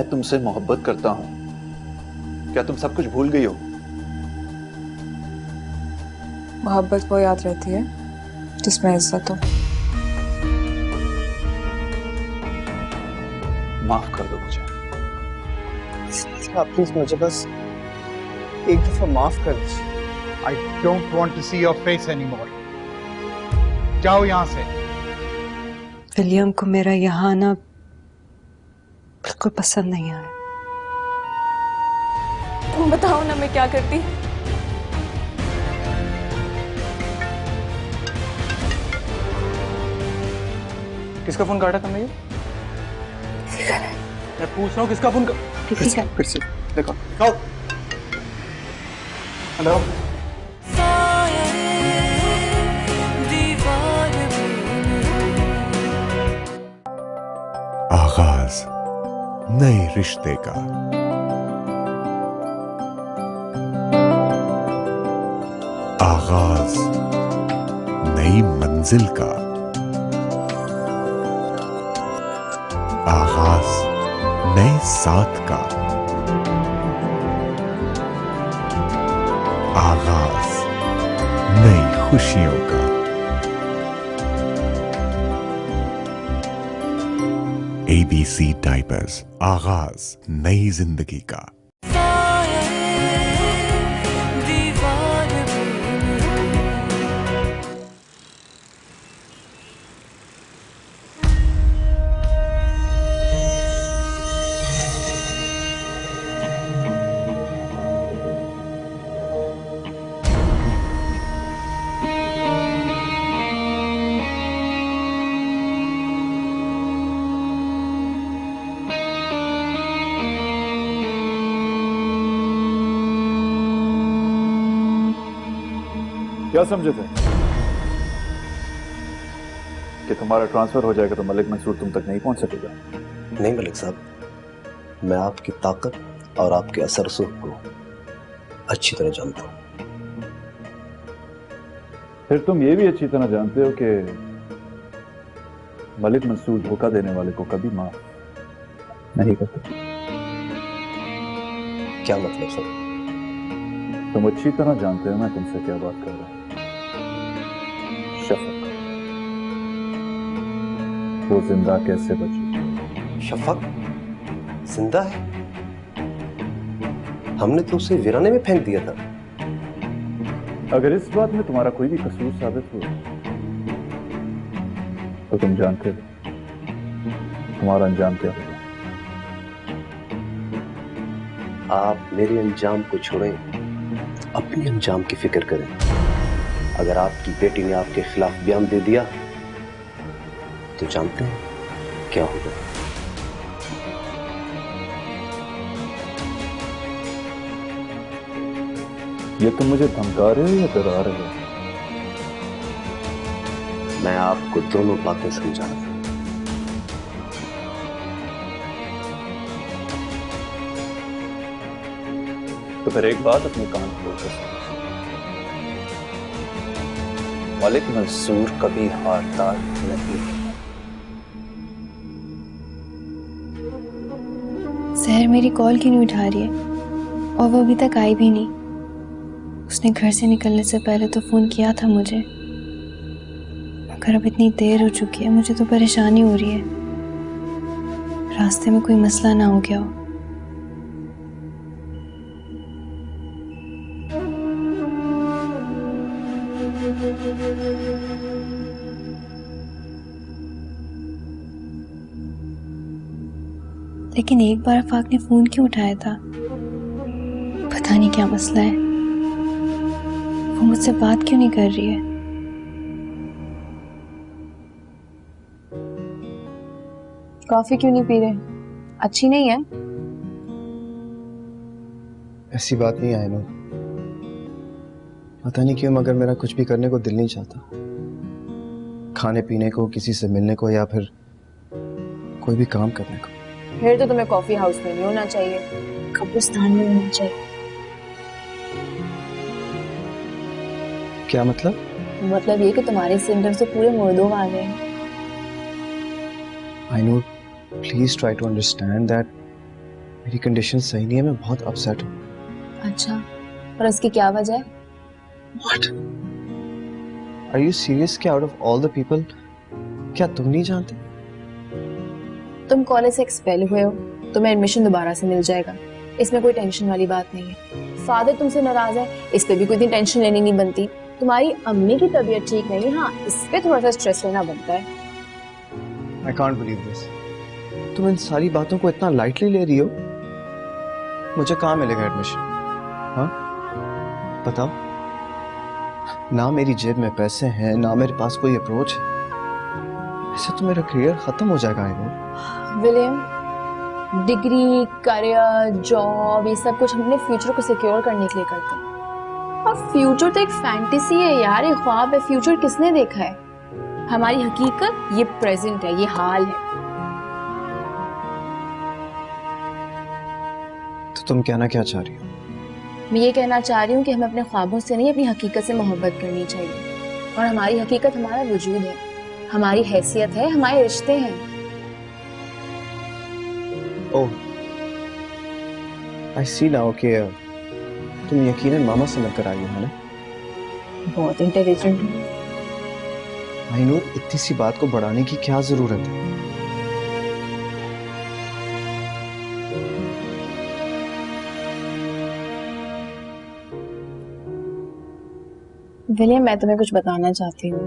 मैं तुमसे मोहब्बत करता हूं, क्या तुम सब कुछ भूल गई हो? मोहब्बत वो याद रहती है जिसमें इज्जत हो। माफ कर दो मुझे। आप प्लीज मुझे बस एक दफा माफ कर दीजिए। I don't want to see your face anymore. जाओ यहाँ से। विलियम को मेरा यहाँ आना बिल्कुल पसंद नहीं आया। तुम बताओ ना मैं क्या करती। किसका फोन काटा तुमने ये? मैं पूछ रहा हूँ किसका फोन फिर से देखो। हेलो। आगाज नए रिश्ते का। आगाज नई मंजिल का। आगाज नए साथ का। आगाज नई खुशियों का। ABC डायपर्स, आगाज नई जिंदगी का। क्या समझे थे कि तुम्हारा ट्रांसफर हो जाएगा तो मलिक मंसूर तुम तक नहीं पहुंच सकेगा? नहीं मलिक साहब, मैं आपकी ताकत और आपके असर को अच्छी तरह जानता हूं। फिर तुम ये भी अच्छी तरह जानते हो कि मलिक मंसूर धोखा देने वाले को कभी माफ नहीं करते। क्या मतलब सर? तुम अच्छी तरह जानते हो मैं तुमसे क्या बात कर रहा हूं। शफक, वो जिंदा कैसे बची? शफक जिंदा है? हमने तो उसे वीराने में फेंक दिया था। अगर इस बात में तुम्हारा कोई भी कसूर साबित हुआ तो तुम जानते हो तुम्हारा अंजाम क्या होगा। आप मेरे अंजाम को छोड़ें, अपने अंजाम की फिक्र करें। अगर आपकी बेटी ने आपके खिलाफ बयान दे दिया तो जानते हैं क्या होगा? ये तुम मुझे धमका रहे हो या डरा रहे हो? मैं आपको दोनों बातें समझा रहा हूं। तो फिर एक बात अपने कान खोल कर सुनो। मलिक मंसूर कभी हारता नहीं। सहर मेरी कॉल क्यों नहीं उठा रही है? और वो अभी तक आई भी नहीं। उसने घर से निकलने से पहले तो फोन किया था मुझे, मगर अब इतनी देर हो चुकी है, मुझे तो परेशानी हो रही है। रास्ते में कोई मसला ना हो गया हो। लेकिन एक बार आफाक ने फोन क्यों उठाया था? पता नहीं क्या मसला है। वो मुझसे बात क्यों नहीं कर रही है? कॉफी क्यों नहीं पी रहे? अच्छी नहीं है? ऐसी बात नहीं है ना, पता नहीं क्यों मगर मेरा कुछ भी करने को दिल नहीं चाहता। खाने पीने को, किसी से मिलने को या फिर कोई भी काम करने को। फिर तो तुम्हें कॉफी हाउस में नहीं होना चाहिए, कब्रिस्तान में होना चाहिए। क्या मतलब? मतलब ये कि तुम्हारे सिम्टम्स तो पूरे मुर्दों वाले हैं। I know, please try to understand that मेरी कंडीशन सही नहीं है, मैं बहुत अपसेट हूँ। अच्छा, और उसकी क्या वजह है? What? Are you serious कि out of all the people, क्या तुम नहीं जानते? तुम कॉलेज से एक्सपेल हुए हो, तुम्हें एडमिशन दोबारा से मिल जाएगा, इसमें कोई टेंशन वाली बात नहीं है। फादर तुमसे नाराज है, इस पे भी कोई इतनी टेंशन लेनी नहीं बनती। तुम्हारी अम्मी की तबीयत ठीक नहीं है, हाँ इस पे थोड़ा सा स्ट्रेस लेना बनता है। I can't believe this. तुम इन सारी बातों को इतना लाइटली ले रही हो। मुझे कहाँ मिलेगा एडमिशन? हाँ बताओ। ना मेरी जेब में पैसे हैं, ना मेरे पास कोई अप्रोच है। ऐसे तो मेरा करियर खत्म हो जाएगा। विलियम, डिग्री, करियर, जॉब, ये सब कुछ हम अपने फ्यूचर को सिक्योर करने के लिए करते हैं। और फ्यूचर तो एक फैंटेसी है यार, ये ख्वाब है। फ्यूचर किसने देखा है? हमारी हकीकत ये प्रेजेंट है, ये हाल है। तो तुम कहना क्या चाह रही हो? मैं ये कहना चाह रही हूँ कि हमें अपने ख्वाबों से नहीं, अपनी हकीकत से मोहब्बत करनी चाहिए। और हमारी हकीकत हमारा वजूद है, हमारी हैसियत है, हमारे रिश्ते हैं। ओह, I see now कि तुम यकीनन मामा से मिलकर आई हो ना? बहुत इंटेलिजेंट हो। आइनूर, इतनी सी बात को बढ़ाने की क्या जरूरत है? विलियम, मैं तुम्हें कुछ बताना चाहती हूँ।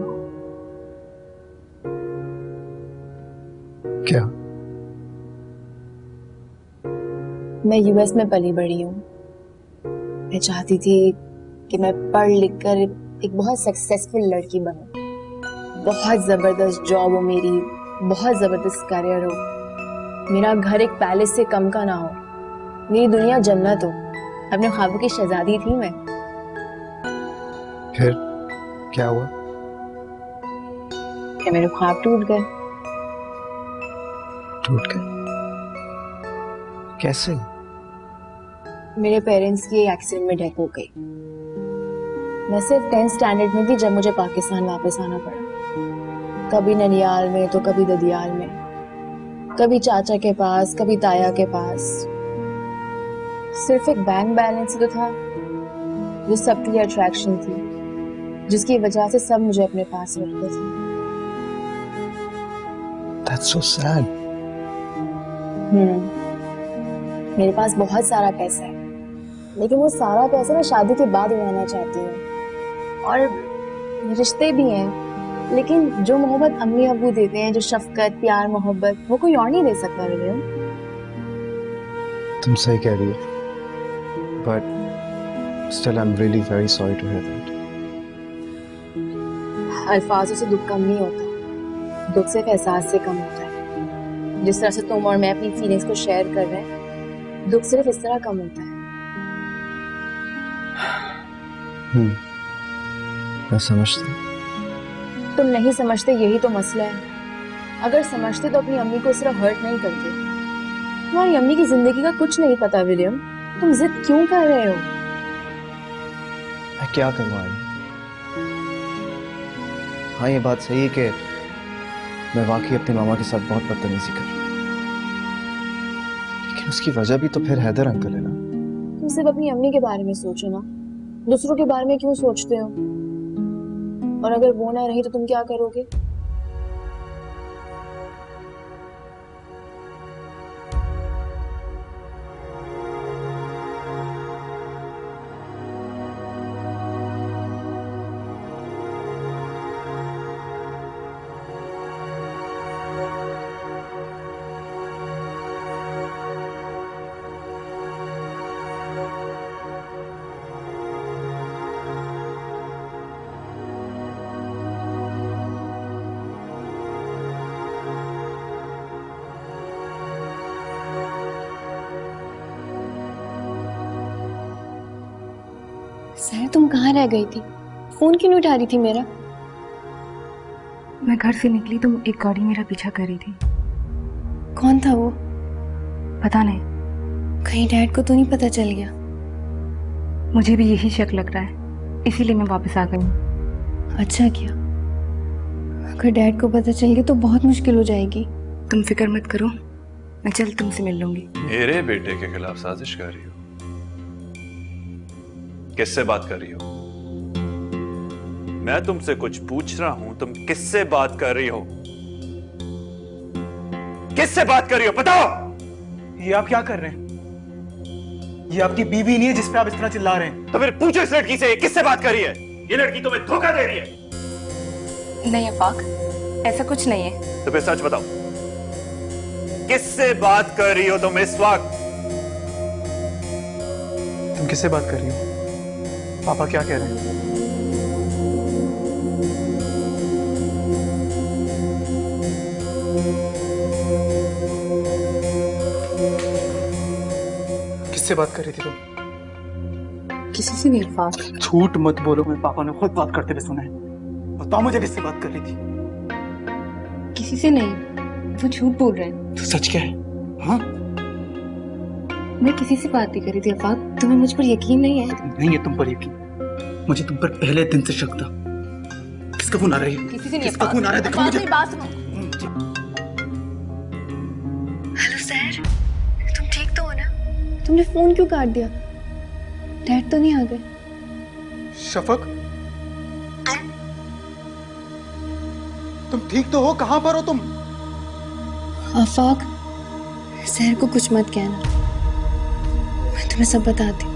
क्या? मैं यूएस में पली बड़ी हूँ। मैं चाहती थी कि मैं पढ़ लिख कर एक बहुत सक्सेसफुल लड़की बनूं। बहुत जबरदस्त जॉब हो मेरी, बहुत जबरदस्त करियर हो, मेरा घर एक पैलेस से कम का ना हो, मेरी दुनिया जन्नत हो। अपने ख्वाबों की शहजादी थी मैं। फिर क्या हुआ? कि मेरे ख्वाब टूट गए। टूट गए? कैसे? मेरे पेरेंट्स की एक्सीडेंट में डेथ हो गई। मैं सिर्फ 10th स्टैंडर्ड में थी जब मुझे पाकिस्तान वापस आना पड़ा। कभी ननियाल में तो कभी ददियाल में, कभी चाचा के पास, कभी ताया के पास। सिर्फ एक बैंक बैलेंस ही तो था जो सबके लिए अट्रैक्शन थी, जिसकी वजह से सब मुझे अपने पास रखते थे। That's so sad. मेरे पास बहुत सारा पैसा है, लेकिन वो सारा पैसा मैं शादी के बाद उड़ाना चाहती हूँ। और रिश्ते भी हैं, लेकिन जो मोहब्बत अम्मी अब्बू देते हैं, जो शफकत, प्यार, मोहब्बत, वो कोई और नहीं दे सकता। विलियम, तुम सही कह रही हो, but still I'm really very sorry to hear that. अल्फाजों से दुख कम नहीं होता, दुख सिर्फ एहसास से कम होता है। जिस तरह से तुम और मैं अपनी फीलिंग्स को शेयर कर रहे हैं, दुख सिर्फ इस तरह कम होता है। मैं समझता हूँ। तुम नहीं समझते, यही तो मसला है। अगर समझते तो अपनी अम्मी को इस तरह हर्ट नहीं करते। तुम्हारी अम्मी की जिंदगी का कुछ नहीं पता विलियम, तुम जिद क्यों कर रहे हो? मैं क्या करूँ? हाँ, ये बात सही है कि मैं वाकई अपनी मामा के साथ बहुत बदतमीजी कर रहा हूँ, लेकिन उसकी वजह भी तो फिर हैदर अंकल है ना। तुम सिर्फ अपनी अम्मी के बारे में सोचो ना, दूसरों के बारे में क्यों सोचते हो? और अगर वो ना रही तो तुम क्या करोगे? सर, तुम कहाँ रह गई थी? फोन क्यों नहीं उठा रही थी मेरा? मैं घर से निकली तो एक गाड़ी मेरा पीछा कर रही थी। कौन था वो? पता नहीं। कहीं डैड को तो नहीं पता चल गया? मुझे भी यही शक लग रहा है, इसीलिए मैं वापस आ गई। अच्छा किया। अगर डैड को पता चल गया तो बहुत मुश्किल हो जाएगी। तुम फिक्र मत करो, मैं जल्द तुमसे मिल लूंगी। मेरे बेटे के खिलाफ साजिश कर रही हो? किससे बात कर रही हो? मैं तुमसे कुछ पूछ रहा हूं, तुम किससे बात कर रही हो? किससे बात कर रही हो, बताओ। ये आप क्या कर रहे हैं? ये आपकी बीवी नहीं है जिस पे आप इस तरह चिल्ला रहे हैं। तो फिर पूछो इस लड़की से, किससे बात कर रही है? ये लड़की तुम्हें धोखा दे रही है। नहीं आफाक, ऐसा कुछ नहीं है। तो फिर सच बताओ, किससे बात कर रही हो तुम इस वक्त? तुम किससे बात कर रही हो? पापा क्या कह रहे हैं? किससे बात कर रही थी तुम? किसी से नहीं आफाक। झूठ मत बोलो, मैं पापा ने खुद बात करते हुए सुना है। बताओ मुझे किससे बात कर रही थी? किसी से नहीं, वो झूठ बोल रहे हैं। तो सच क्या है? हाँ? मैं किसी से बात नहीं कर रही थी आफाक, तुम्हें मुझ पर यकीन नहीं है? नहीं है तुम पर यकीन, मुझे तुम पर पहले दिन से शक था। किसका फोन आ रहा है? किसी से नहीं। किसका फोन आ रहा है? दिखाओ मुझे। बात सुनो। हेलो सर, तुम ठीक तो हो ना? तुमने फोन क्यों काट दिया? डैड तो नहीं आ गए? शफक, तुम ठीक तो हो? कहां पर हो तुम? आफाक, सहर को कुछ मत कहना, मैं तुम्हें सब बताती।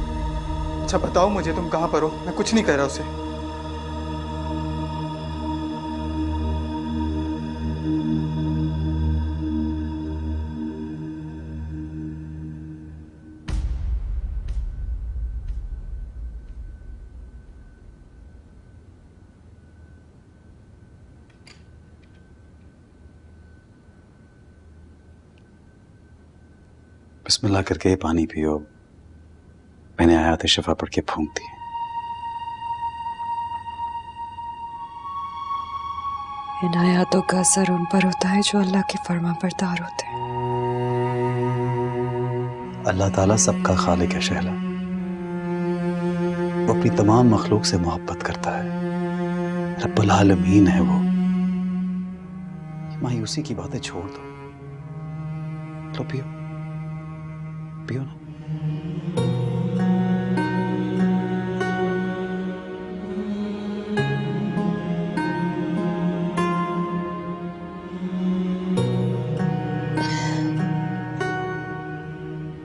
अच्छा बताओ मुझे, तुम कहां पर हो? मैं कुछ नहीं कह रहा उसे। बिस्मिल्लाह करके ये पानी पियो। मैंने आयात शिफा पढ़ के फूंक दी। इन आयातों का असर उन पर होता है जो अल्लाह के फर्मा बरदार होते हैं। अल्लाह ताला सबका खालिक है शहला। वो अपनी तमाम मखलूक से मोहब्बत करता है, रब्बुल आलमीन है वो। मायूसी की बातें छोड़ दो, लो पियो पियो ना।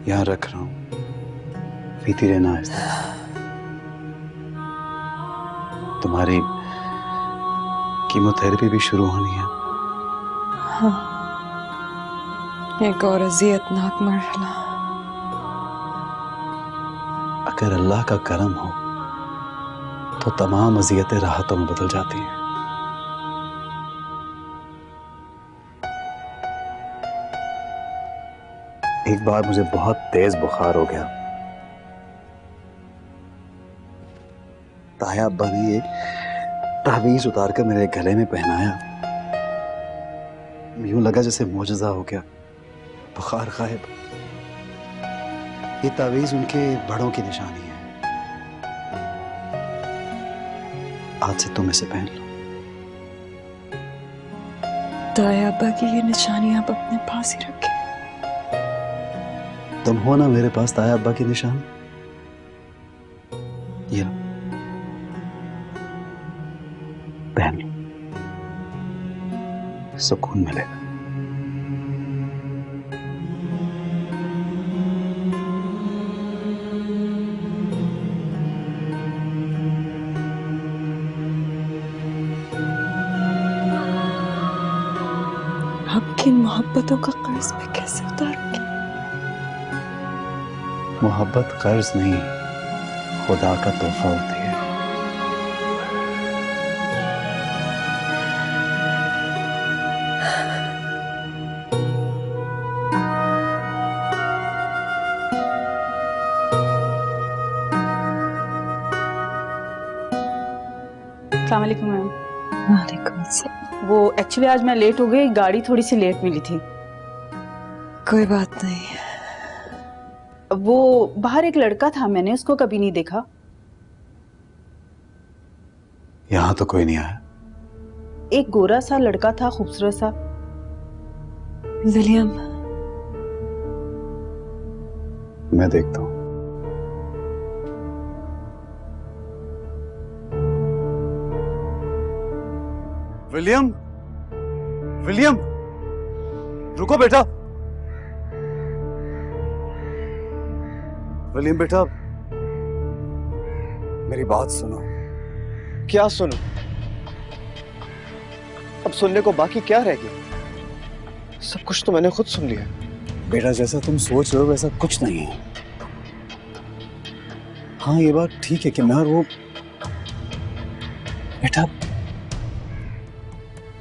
यहां रख रहा हूं, पीती रहना आहिस्ता। तुम्हारी कीमोथेरेपी भी शुरू होनी है। हाँ, एक और अज़ियतनाक मरहला। अगर अल्लाह का करम हो तो तमाम अज़ियतें राहतों में बदल जाती हैं। एक बार मुझे बहुत तेज बुखार हो गया। ताया अब्बा ने एक तावीज उतार कर मेरे गले में पहनाया। यूं लगा जैसे मोजज़ा हो गया, बुखार गायब। ये तावीज उनके बड़ों की निशानी है। आज से तुम इसे पहन लो। ताया अब्बा की ये निशानी आप अपने पास ही रखें। तुम हो ना मेरे पास ताया अब्बा की निशानी। ये लो, पहन लो, सुकून मिलेगा। आपकी मोहब्बतों का कर्ज मैं कैसे उतारूंगी? मोहब्बत कर्ज नहीं, खुदा का तोहफा होती है। अस्सलाम वालेकुम मैम। वालेकुम अस्सलाम। वो एक्चुअली आज मैं लेट हो गई, गाड़ी थोड़ी सी लेट मिली थी। कोई बात नहीं। वो बाहर एक लड़का था, मैंने उसको कभी नहीं देखा। यहां तो कोई नहीं आया। एक गोरा सा लड़का था, खूबसूरत सा। विलियम, मैं देखता हूं। विलियम, विलियम, रुको बेटा। विलियम बेटा, मेरी बात सुनो। क्या सुनो? अब सुनने को बाकी क्या रह गया? सब कुछ तो मैंने खुद सुन लिया। बेटा, जैसा तुम सोच रहे हो वैसा कुछ नहीं है। हाँ, ये बात ठीक है कि मैं और वो, बेटा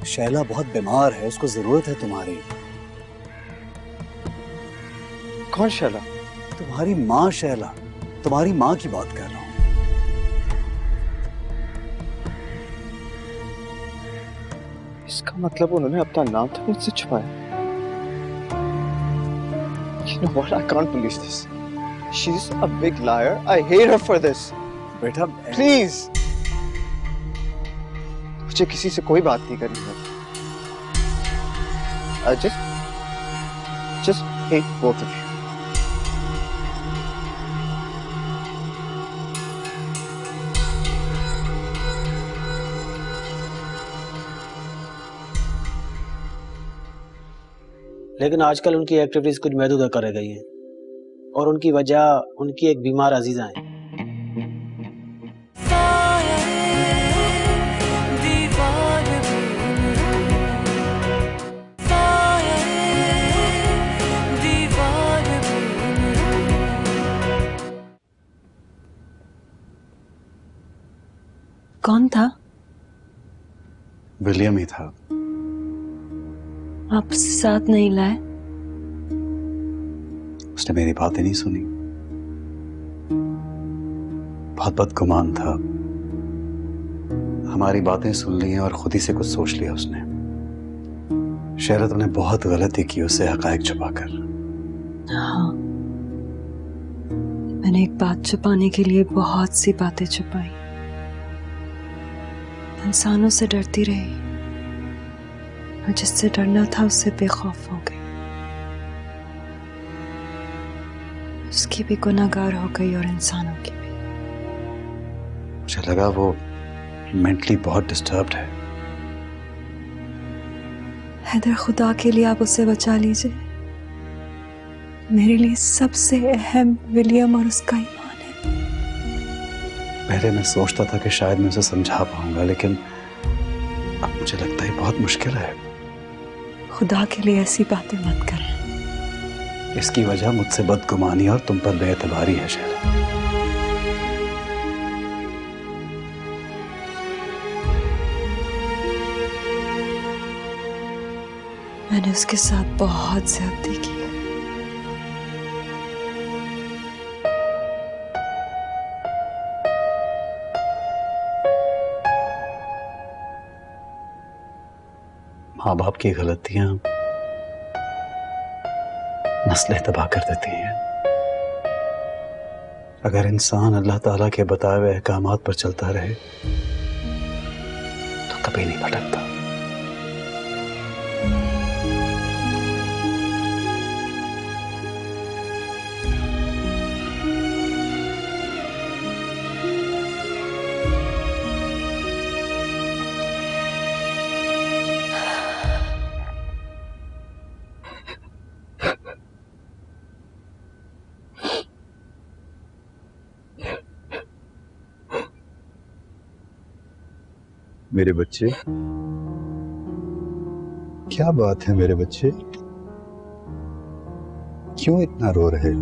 शैला बहुत बीमार है, उसको जरूरत है तुम्हारी। कौन शैला? तुम्हारी माँ शैला, तुम्हारी माँ की बात कर रहा हूं। इसका मतलब उन्होंने अपना नाम तक मुझसे छुपाया। You know what? I can't believe this. She's a big liar. I hate her for this. बेटा प्लीज, मुझे किसी से कोई बात नहीं करनी है। I just hate both of you. लेकिन आजकल उनकी एक्टिविटीज कुछ महदूद कर गई हैं और उनकी वजह उनकी एक बीमार अजीजा है। कौन था? विलियम ही था। आप साथ नहीं लाए? उसने मेरी बातें नहीं सुनी। बहुत बदगुमान था। हमारी बातें सुन ली हैं और खुद ही से कुछ सोच लिया उसने। शहरत ने बहुत गलती की उससे हकायक छुपाकर। हाँ, मैंने एक बात छुपाने के लिए बहुत सी बातें छुपाई। इंसानों से डरती रही और जिससे डरना था उससे बेखौफ हो गई। उसकी भी गुनाहगार हो गई और इंसानों की भी। मुझे लगा वो मेंटली बहुत डिस्टर्ब्ड है। हैदर, खुदा के लिए आप उसे बचा लीजिए। मेरे लिए सबसे अहम विलियम और उसका ईमान है। पहले मैं सोचता था कि शायद मैं उसे समझा पाऊंगा, लेकिन अब मुझे लगता है बहुत मुश्किल है। खुदा के लिए ऐसी बातें मत करें। इसकी वजह मुझसे बदगुमानी और तुम पर बेएतबारी है शैला। मैंने उसके साथ बहुत ज्यादती की है। माँ बाप की गलतियां नस्लें तबाह कर देती हैं। अगर इंसान अल्लाह ताला के बताए हुए अहकामात पर चलता रहे तो कभी नहीं भटकता। मेरे बच्चे, क्या बात है मेरे बच्चे? क्यों इतना रो रहे हो?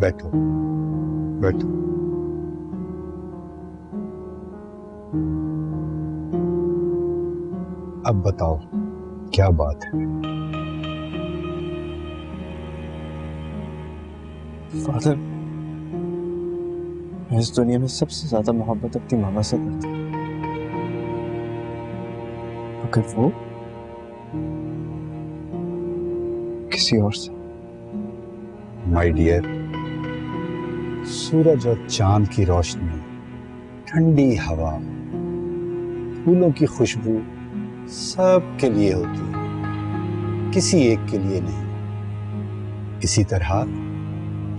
बैठो बैठो। अब बताओ क्या बात है? फादर, मैं इस दुनिया में सबसे ज्यादा मोहब्बत अपनी मामा से करता हूँ, मगर वो किसी और से। माय डियर, सूरज और चांद की रोशनी, ठंडी हवा, फूलों की खुशबू सब के लिए होती है, किसी एक के लिए नहीं। इसी तरह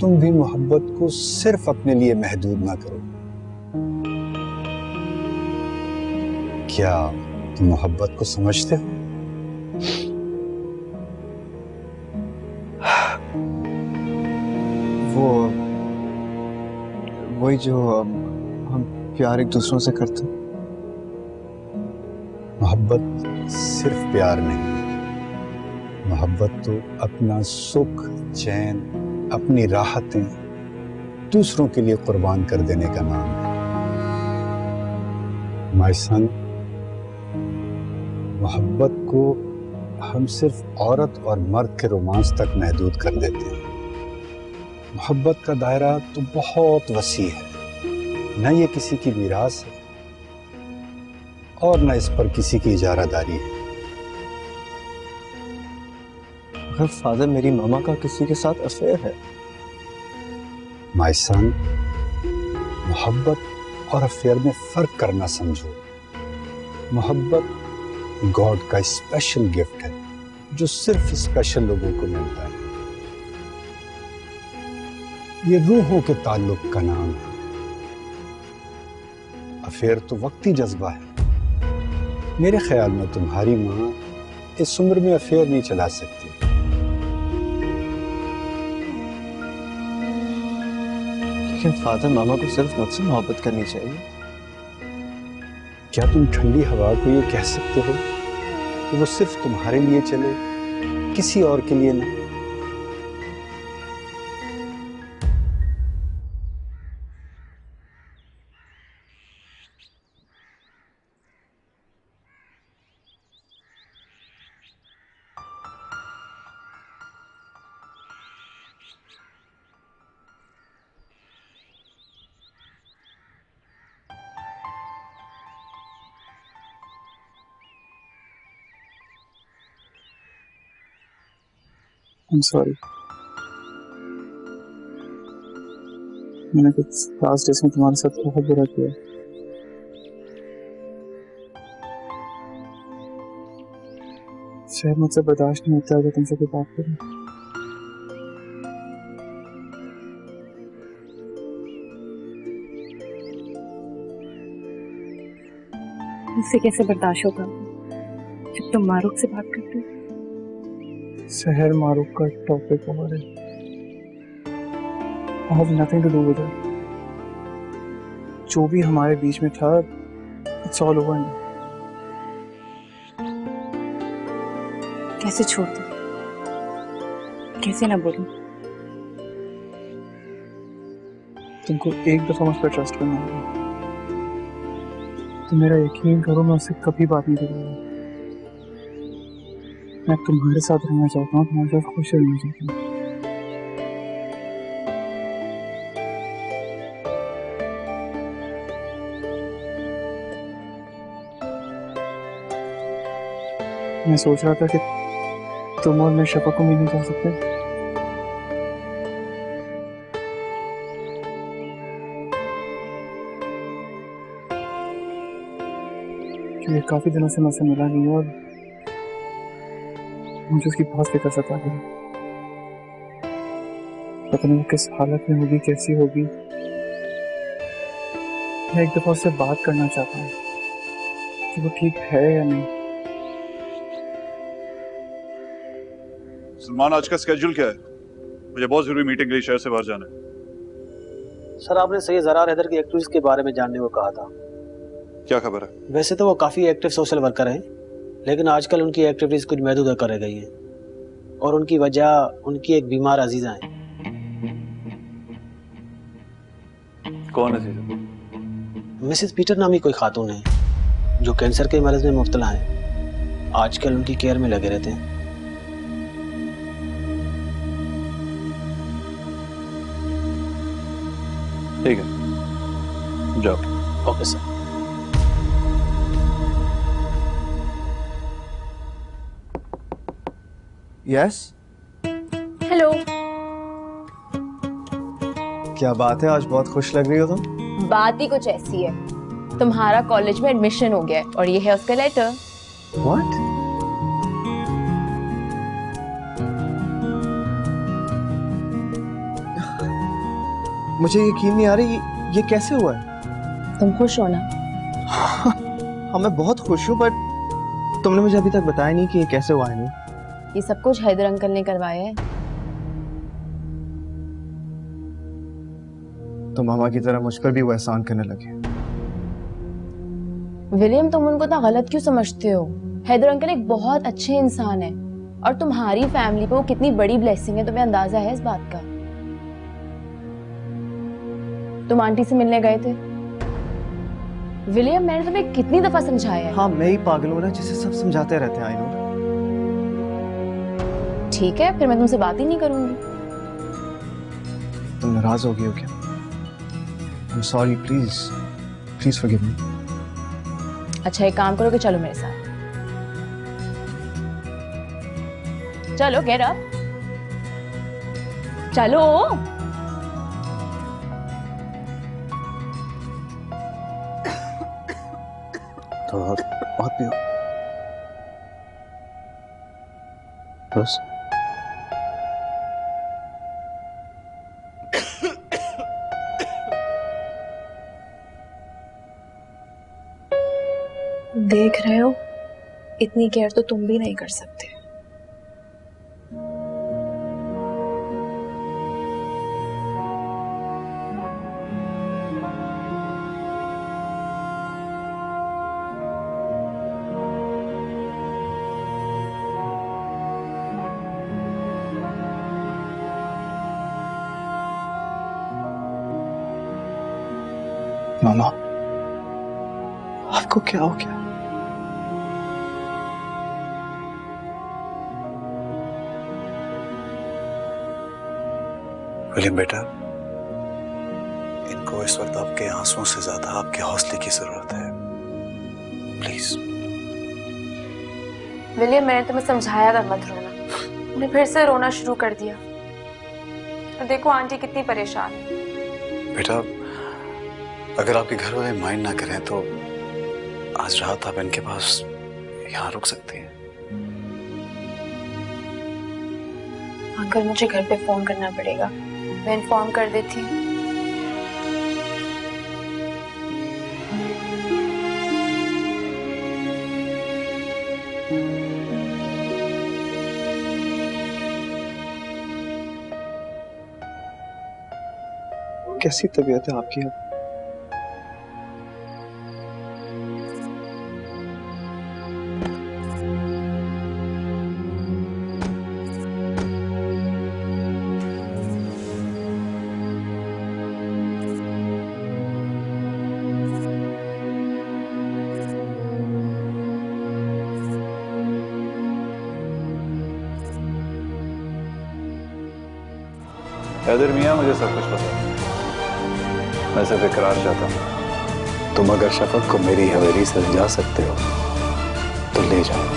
तुम भी मोहब्बत को सिर्फ अपने लिए महदूद ना करो। क्या तुम मोहब्बत को समझते हो? वही जो हम प्यार एक दूसरों से करते हैं। मोहब्बत सिर्फ प्यार नहीं, मोहब्बत तो अपना सुख चैन, अपनी राहतें दूसरों के लिए कुर्बान कर देने का नाम है। माय सन, मोहब्बत को हम सिर्फ औरत और मर्द के रोमांस तक महदूद कर देते हैं। मोहब्बत का दायरा तो बहुत वसी है, न ये किसी की मीरास है और न इस पर किसी की इजारादारी है। अगर फादर, मेरी मामा का किसी के साथ अफेयर है। माय सन, मोहब्बत और अफेयर में फर्क करना समझो। मोहब्बत गॉड का स्पेशल गिफ्ट है जो सिर्फ स्पेशल लोगों को मिलता है। ये रूहों के ताल्लुक का नाम है। अफेयर तो वक्ती जज्बा है। मेरे ख्याल में तुम्हारी माँ इस उम्र में अफेयर नहीं चला सकती। लेकिन फादर, मामा को सिर्फ मुझसे मोहब्बत करनी चाहिए। क्या तुम ठंडी हवा को ये कह सकते हो कि वो सिर्फ तुम्हारे लिए चले, किसी और के लिए नहीं? I'm sorry. मैंने कुछ लास्ट डेज में तुम्हारे साथ बहुत बुरा किया। शायद मुझसे बर्दाश्त नहीं होता अगर तुमसे कोई बात करूं। मुझसे कैसे बर्दाश्त होगा जब तुम मारूफ से बात करते हो? शहर मारूफ का टॉपिक और है। I have nothing to do with it. जो भी हमारे बीच में था, it's all over now. कैसे छोड़ दूं? कैसे ना बोलूं? तुमको एक दफा मुझ पर ट्रस्ट करना होगा। तुम मेरा यकीन करो, मैं उससे कभी बात नहीं करूंगा। मैं तुम्हारे साथ रहना चाहता हूँ, तुम्हारे साथ खुश रहना चाहता हूँ। मैं सोच रहा था कि तुम और मैं शफा को मिलने जा सकते हैं। क्योंकि काफी दिनों से मैं उससे मिला नहीं और मुझे उसकी बहुत फिक्र सता रही है। पता नहीं वो किस हालत में होगी, कैसी होगी। मैं एक दफा उससे बात करना चाहता हूँ कि वो ठीक है या नहीं। सलमान, आज का स्केड्यूल क्या है? मुझे बहुत जरूरी मीटिंग के लिए शहर से बाहर जाना है। सर, आपने सैयद ज़रार हैदर की एक्ट्रेस के बारे में जानने को कहा था। क्या खबर है? वैसे तो वो काफी एक्टिव सोशल वर्कर हैं, लेकिन आजकल उनकी एक्टिविटीज कुछ महदूद कर गई हैं और उनकी वजह उनकी एक बीमार अजीजा है। कौन अजीजा? मिसेस पीटर नामी कोई खातून है जो कैंसर के मरीज में मुब्तला है। आजकल उनकी केयर में लगे रहते हैं। ठीक है, जाओ। Okay sir. Yes, hello. क्या बात है, आज बहुत खुश लग रही हो तुम। बात ही कुछ ऐसी है, तुम्हारा कॉलेज में एडमिशन हो गया है और ये है उसका लेटर। व्हाट? मुझे यकीन नहीं आ रही ये कैसे हुआ है। तुम खुश हो ना? हाँ मैं बहुत खुश हूँ, बट तुमने मुझे अभी तक बताया नहीं कि ये कैसे हुआ है। ये सब कुछ हैदर अंकल ने करवाया है। तो मामा की तरह मुझ पर भी वो एहसान करने लगे। विलियम, तुम उनको इतना गलत क्यों समझते हो? हैदर अंकल एक बहुत अच्छे इंसान है और तुम्हारी फैमिली पे वो कितनी बड़ी ब्लेसिंग है, तुम्हें अंदाजा है इस बात का? तुम आंटी से मिलने गए थे। विलियम, मैंने तुम्हें कितनी दफा समझाया है। हाँ मैं ही पागल हूँ ना जिसे सब समझाते रहते हैं। I no. ठीक है, फिर मैं तुमसे बात ही नहीं करूंगी। तुम नाराज हो गई हो क्या? I'm sorry, please forgive me. अच्छा एक काम करो कि चलो मेरे साथ। चलो गेट अप, चलो। थोड़ा बहुत पियो बस। देख रहे हो, इतनी केयर तो तुम भी नहीं कर सकते। मामा, आपको क्या हो गया? विलियम बेटा, इनको इस वक्त आपके आंसुओं से ज्यादा आपके हौसले की जरूरत है। प्लीज। विलियम, मैंने तुम्हें समझाया था मत रोना, तुमने फिर से रोना शुरू कर दिया। और देखो आंटी कितनी परेशान है। बेटा, अगर आपके घर वाले माइंड ना करें तो आज रात आप इनके पास यहाँ रुक सकती हैं। अंकल, मुझे घर पे फोन करना पड़ेगा, मैं इन्फॉर्म कर देती हूँ। कैसी तबीयत है आपकी अब? हैदर मियां, मुझे सब कुछ पता है। मैं सिर्फ इकरार चाहता हूँ। तुम अगर शफक को मेरी हवेली से ले जा सकते हो तो ले जाओ।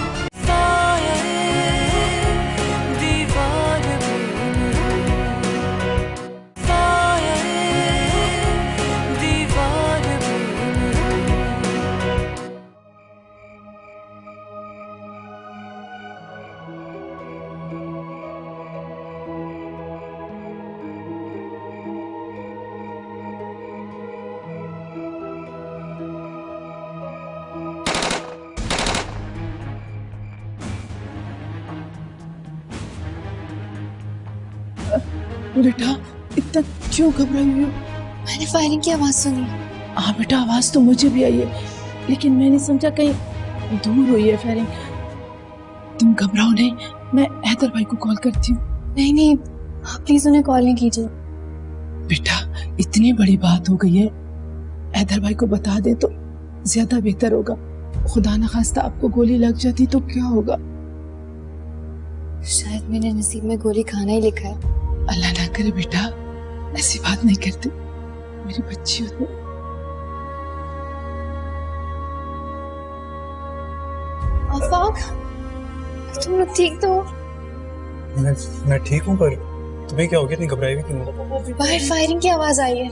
बेटा, इतना क्यों घबराई हुई हो? मैंने फायरिंग की आवाज सुनी। हाँ बेटा, आवाज तो मुझे भी आई है, लेकिन मैंने समझा कहीं दूर हुई है फायरिंग। तुम घबराओ नहीं, मैं हैदर भाई को कॉल करती हूँ। नहीं नहीं, आप प्लीज उन्हें कॉल नहीं कीजिए। बेटा, इतनी बड़ी बात हो गई है, हैदर भाई को बता दे तो ज्यादा बेहतर होगा। खुदा न खास्ता आपको गोली लग जाती तो क्या होगा? शायद मेरे नसीब में गोली खाना ही लिखा है। अल्लाह ना करे बेटा, ऐसी बात नहीं करते, मेरी बच्ची हो तो। आफाक, तुम लोग ठीक तो हो? मैं ठीक हूँ, पर तुम्हें क्या हो गया? इतनी घबराई हुई क्यों? बाहर फायरिंग की आवाज आई है।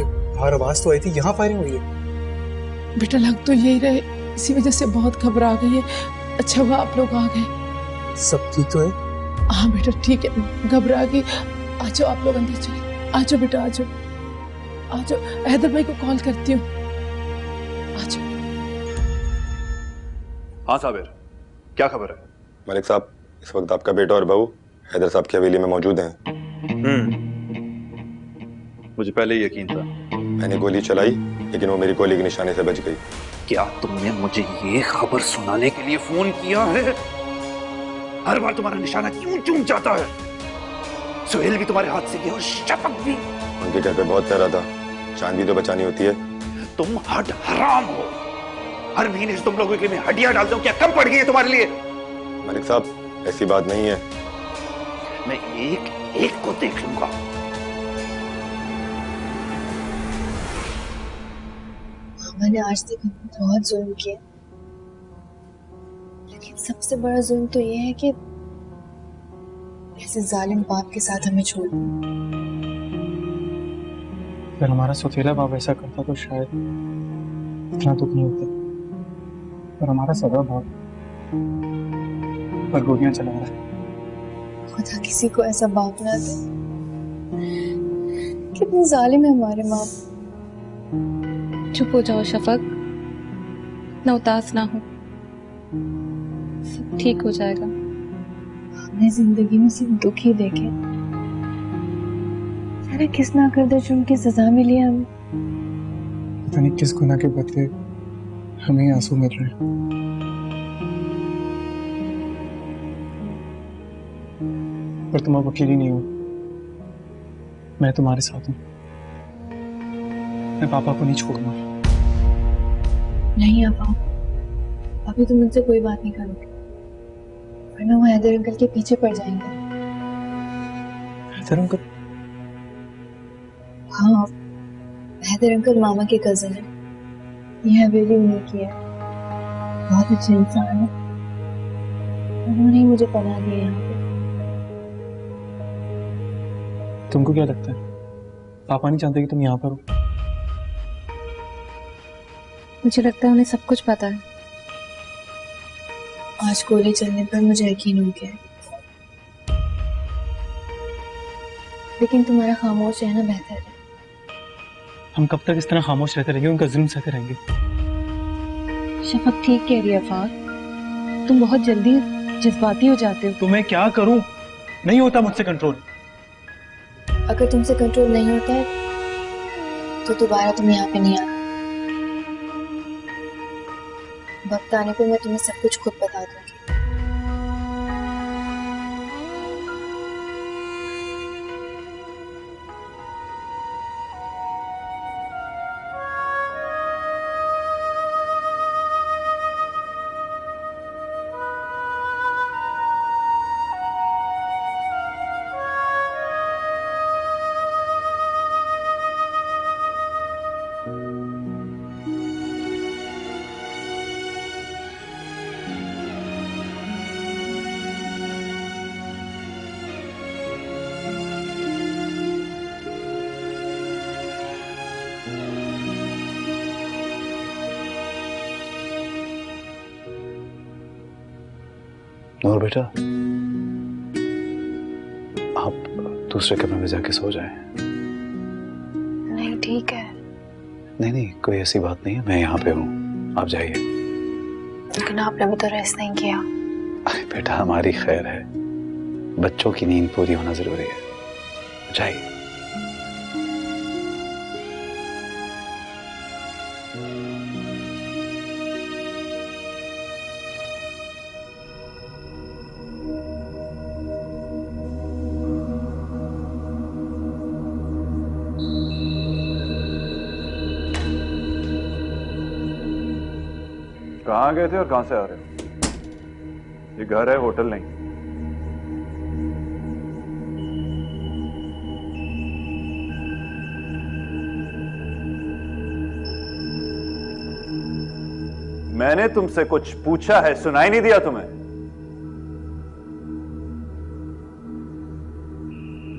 बाहर आवाज तो आई थी, यहाँ फायरिंग हुई है। बेटा, लग तो यही रहे, इसी वजह से बहुत घबरा गई है। अच्छा हुआ आप लोग आ गए। सब ठीक तो है? हाँ बेटा ठीक है, घबरा गई। आ जाओ आप लोग अंदर, चलिए आ जाओ बेटा, आ जाओ, आ जाओ। हैदर भाई को कॉल करती हूँ, आ जाओ। हाँ साबिर, क्या खबर है? मलिक साहब, इस वक्त आपका बेटा और बहू हैदर साहब की हवेली में मौजूद हैं। मुझे पहले ही यकीन था। मैंने गोली चलाई, लेकिन वो मेरी गोली के निशाने से बच गई। क्या तुमने मुझे ये खबर सुनाने के लिए फोन किया है? हर बार तुम्हारा निशाना क्यों चूक जाता है? सुहेल भी तुम्हारे हाथ से गया और शफक भी। उनके घर पे बहुत प्यारा था, जान भी तो बचानी होती है। तुम हड हराम हो। हर महीने से तुम लोगों के में हड्डियां डालते हो, क्या कम पड़ गई है तुम्हारे लिए? मलिक साहब, ऐसी बात नहीं है। मैं एक एक को देख लूंगा। मैंने आज तक हम पे बहुत जुल्म किया, लेकिन सबसे बड़ा जुल्म तो ये है कि ऐसे जालिम बाप के साथ हमें छोड़ दिया। अगर हमारा सौतेला बाप ऐसा करता तो शायद इतना दुख नहीं होता, पर हमारा सगा बाप पर गोलियां चला रहा है। खुदा किसी को ऐसा बाप ना दे। कितने जालिम है हमारे माँ। चुप हो जाओ शफक, इतना उदास ना हो, सब ठीक हो जाएगा। हमने जिंदगी में सिर्फ दुख ही देखे, अरे किस ना कर दे जुर्म की सजा मिली हमें। पता नहीं किस गुनाह के बदले हमें आंसू मिल रहे हैं। पर तुम अब अकेली नहीं हो, मैं तुम्हारे साथ हूँ। मैं पापा को नहीं छोड़ूंगा। नहीं आपा, अभी तुम मुझसे कोई बात नहीं करोगे, वरना वो हैदर अंकल के पीछे पड़ जाएंगे। हैदर अंकल? हाँ, हैदर अंकल मामा के कजिन है। ये हवेली उन्हीं की है, बहुत अच्छे इंसान है। उन्होंने ही मुझे पनाह दिया यहाँ पे। तुमको क्या लगता है पापा नहीं चाहते कि तुम यहाँ पर हो? मुझे लगता है उन्हें सब कुछ पता है। आज गोली चलने पर मुझे यकीन हो गया है, लेकिन तुम्हारा खामोश रहना बेहतर है। हम कब तक इस तरह खामोश रहते रहेंगे, उनका जुल्म सहते रहेंगे? शफक ठीक कह रही है अफाक, तुम बहुत जल्दी जज्बाती हो जाते हो। तो मैं क्या करूं? नहीं होता मुझसे कंट्रोल। अगर तुमसे कंट्रोल नहीं होता है तो दोबारा तुम यहाँ पे नहीं आना। वक्त आने पर मैं तुम्हें सब कुछ खुद बता दूंगी। नूर बेटा, आप दूसरे कमरे में जाके सो जाएं। नहीं ठीक है। नहीं, कोई ऐसी बात नहीं है, मैं यहाँ पे हूँ, आप जाइए। लेकिन आपने भी तो रेस्ट नहीं किया। अरे बेटा, हमारी खैर है, बच्चों की नींद पूरी होना जरूरी है, जाइए। कहाँ गए थे और कहाँ से आ रहे हो? ये घर है, होटल नहीं। मैंने तुमसे कुछ पूछा है, सुनाई नहीं दिया तुम्हें?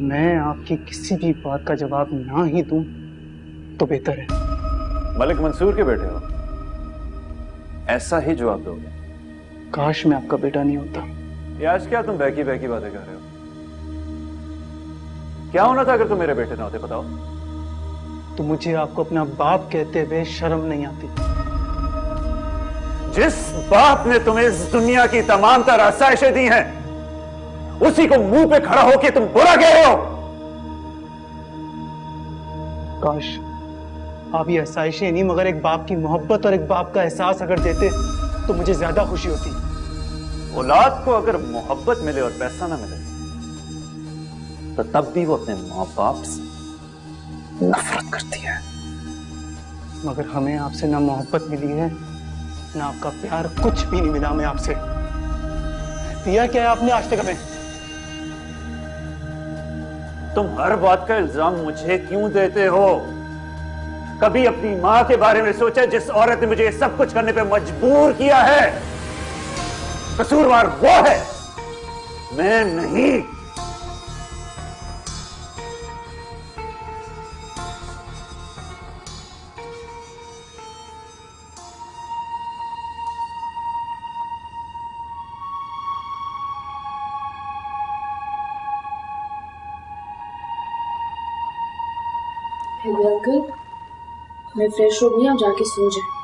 मैं आपकी किसी भी बात का जवाब ना ही दूं तो बेहतर है। मलिक मंसूर के बेटे हो, ऐसा ही जवाब दोगे। काश मैं आपका बेटा नहीं होता। ये आज क्या तुम बहकी बहकी बातें कर रहे हो? क्या होना था अगर तुम मेरे बेटे ना होते, बताओ? तो मुझे आपको अपना बाप कहते हुए शर्म नहीं आती? जिस बाप ने तुम्हें इस दुनिया की तमाम तरह आसाइशें दी हैं, उसी को मुंह पे खड़ा होके तुम बुरा कह रहे हो। काश आप ये आसाइशें नहीं मगर एक बाप की मोहब्बत और एक बाप का एहसास अगर देते तो मुझे ज्यादा खुशी होती। औलाद को अगर मोहब्बत मिले और पैसा ना मिले तो तब भी वो अपने माँ बाप से नफरत करती है। मगर हमें आपसे ना मोहब्बत मिली है ना आपका प्यार, कुछ भी नहीं मिला हमें आपसे। दिया क्या है आपने आज तक हमें? तुम हर बात का इल्जाम मुझे क्यों देते हो? कभी अपनी मां के बारे में सोचा जिस औरत ने मुझे सब कुछ करने पे मजबूर किया है? कसूरवार वो है, मैं नहीं। अंकल, मैं फ्रेश हो गई, आप जाके सो जाए।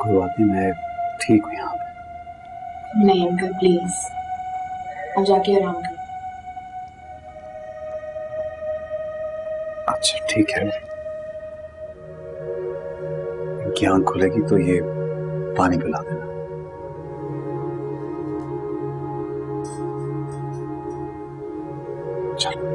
कोई बात नहीं, मैं ठीक हूँ यहाँ पे। नहीं अंकल प्लीज, आप जाके आराम करें। अच्छा ठीक है, इनकी आंख खुलेगी तो ये पानी पिला देना। चलो।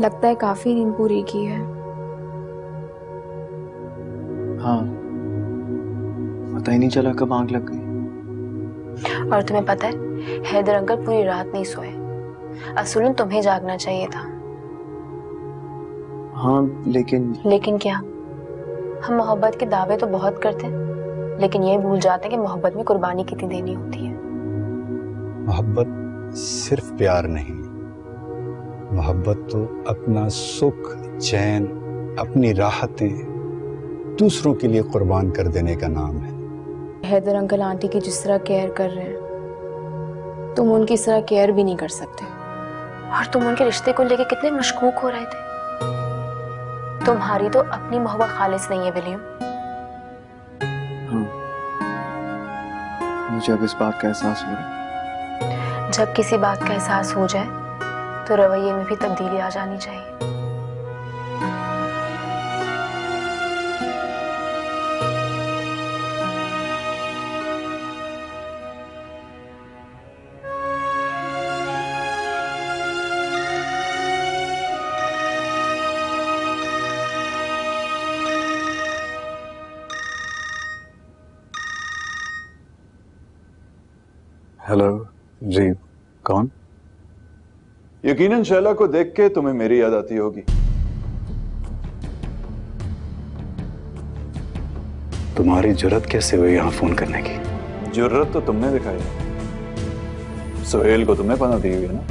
लगता है काफी नींद पूरी की है। हाँ, पता ही नहीं चला कब आंख लग गई। और तुम्हें पता है हैदर अंकल पूरी रात नहीं सोए। असलन तुम्हें जागना चाहिए था। हाँ लेकिन क्या? हम मोहब्बत के दावे तो बहुत करते हैं, लेकिन ये भूल जाते हैं कि मोहब्बत में कुर्बानी कितनी देनी होती है। मोहब्बत सिर्फ प्यार नहीं, मोहब्बत तो अपना सुख, चैन, अपनी राहतें दूसरों के लिए कुर्बान कर देने का नाम है। हैदर अंकल आंटी की जिस तरह केयर कर रहे हैं, तुम उनकी इस तरह केयर भी नहीं कर सकते। और तुम उनके रिश्ते को लेके कितने मशकूक हो रहे थे। तुम्हारी तो अपनी मोहब्बत खालिस नहीं है विलियम। हाँ, मुझे अब इस बात का एहसास हो रहा है। जब किसी बात का एहसास हो जाए तो रवैये में भी तब्दीली आ जानी चाहिए। हेलो जी, कौन? यकीनन शैला को देख के तुम्हें मेरी याद आती होगी। तुम्हारी जुर्रत कैसे हुई यहाँ फोन करने की? जुर्रत तो तुमने दिखाई, सोहेल को तुमने पनाह दी हुई है ना?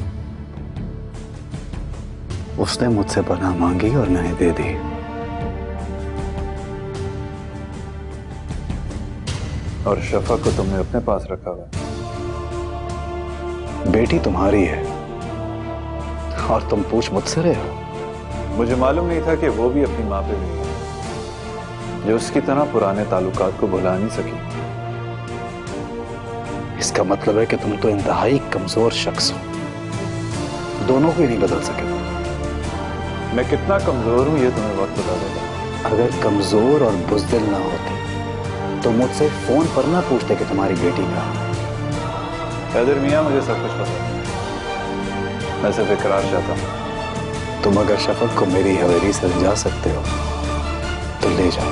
उसने मुझसे पनाह मांगी और मैंने दे दी। और शफक को तुमने अपने पास रखा हुआ है। बेटी तुम्हारी है और तुम पूछ मुझसे रहे हो। मुझे मालूम नहीं था कि वो भी अपनी माँ पे गई है, जो उसकी तरह पुराने ताल्लुकात को भुला नहीं सकी। इसका मतलब है कि तुम तो इंतहाई कमजोर शख्स हो, दोनों को ही नहीं बदल सके। मैं कितना कमजोर हूं ये तुम्हें वक्त बता देगा। अगर कमजोर और बुज़दिल ना होते तो मुझसे फोन पर ना पूछते कि तुम्हारी बेटी कहाँ है। हैदर मियां, मुझे सब कुछ पता है, मैं सिर्फ इकरार चाहता हूं। तुम अगर शफक को मेरी हवेली से ले जा सकते हो तो ले जाओ।